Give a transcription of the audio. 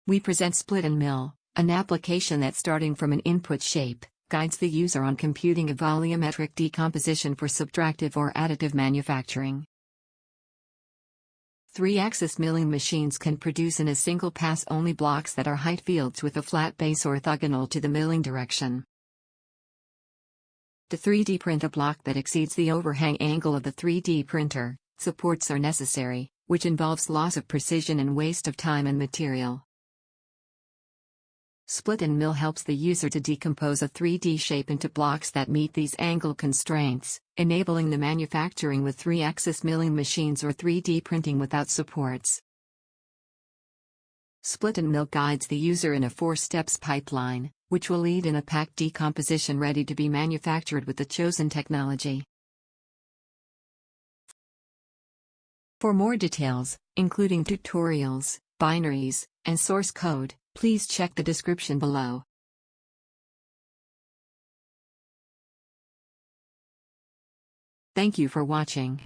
We present split and mill, an application that, starting from an input shape, guides the user on computing a volumetric decomposition for subtractive or additive manufacturing. 3-axis milling machines can produce in a single pass only blocks that are height fields with a flat base orthogonal to the milling direction. To 3D print a block that exceeds the overhang angle of the 3D printer, supports are necessary, which involves loss of precision and waste of time and material. Split and mill helps the user to decompose a 3D shape into blocks that meet these angle constraints, enabling the manufacturing with 3-axis milling machines or 3D printing without supports. Split and mill guides the user in a 4-steps pipeline, which will lead in a packed decomposition ready to be manufactured with the chosen technology. For more details, including tutorials, binaries, and source code, please check the description below. Thank you for watching.